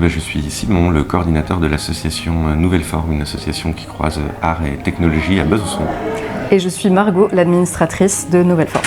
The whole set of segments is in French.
Je suis Simon, le coordinateur de l'association Nouvelle Forme, une association qui croise art et technologie à Besançon. Et je suis Margot, l'administratrice de Nouvelle Forme.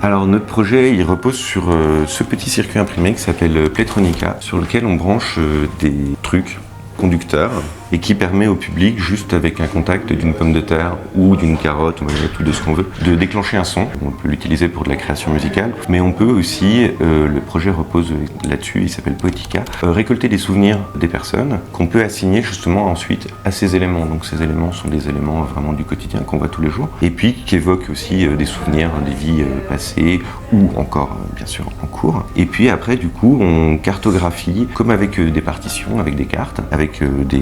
Alors notre projet il repose sur ce petit circuit imprimé qui s'appelle Playtronica, sur lequel on branche des trucs conducteurs et qui permet au public, juste avec un contact d'une pomme de terre ou d'une carotte, ou de ce qu'on veut, de déclencher un son. On peut l'utiliser pour de la création musicale, mais on peut aussi, le projet repose là-dessus, il s'appelle Poetica, récolter des souvenirs des personnes qu'on peut assigner justement ensuite à ces éléments. Donc ces éléments sont des éléments vraiment du quotidien qu'on voit tous les jours, et puis qui évoquent aussi des souvenirs des vies passées ou encore bien sûr en cours. Et puis après du coup on cartographie comme avec des partitions, avec des cartes, avec des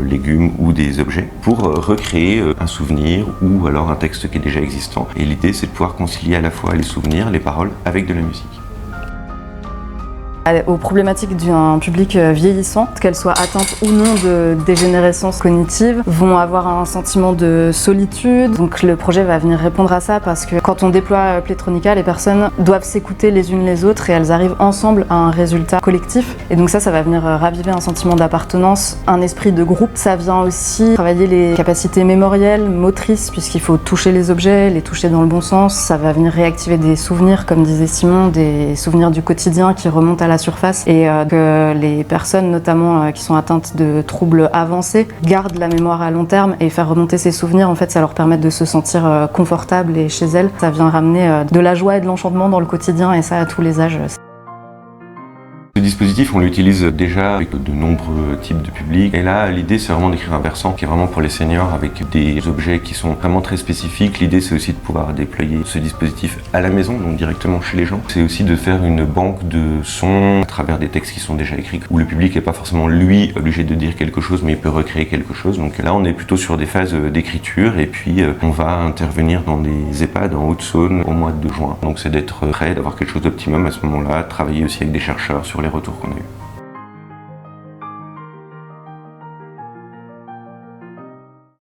légumes ou des objets pour recréer un souvenir ou alors un texte qui est déjà existant. Et l'idée c'est de pouvoir concilier à la fois les souvenirs, les paroles avec de la musique. Aux problématiques d'un public vieillissant, qu'elles soient atteintes ou non de dégénérescence cognitive, vont avoir un sentiment de solitude. Donc le projet va venir répondre à ça parce que quand on déploie Playtronica, les personnes doivent s'écouter les unes les autres et elles arrivent ensemble à un résultat collectif. Et donc ça va venir raviver un sentiment d'appartenance, un esprit de groupe. Ça vient aussi travailler les capacités mémorielles, motrices, puisqu'il faut toucher les objets, les toucher dans le bon sens. Ça va venir réactiver des souvenirs, comme disait Simon, des souvenirs du quotidien qui remontent à la surface, et que les personnes notamment qui sont atteintes de troubles avancés gardent la mémoire à long terme, et faire remonter ces souvenirs, en fait ça leur permet de se sentir confortable et chez elles. Ça vient ramener de la joie et de l'enchantement dans le quotidien, et ça à tous les âges. Ce dispositif, on l'utilise déjà avec de nombreux types de publics. Et là, l'idée, c'est vraiment d'écrire un versant qui est vraiment pour les seniors avec des objets qui sont vraiment très spécifiques. L'idée, c'est aussi de pouvoir déployer ce dispositif à la maison, donc directement chez les gens. C'est aussi de faire une banque de sons à travers des textes qui sont déjà écrits, où le public n'est pas forcément, lui, obligé de dire quelque chose, mais il peut recréer quelque chose. Donc là, on est plutôt sur des phases d'écriture, et puis on va intervenir dans des EHPAD en Haute-Saône au mois de juin. Donc c'est d'être prêt, d'avoir quelque chose d'optimum à ce moment-là, travailler aussi avec des chercheurs sur les retours qu'on a eu.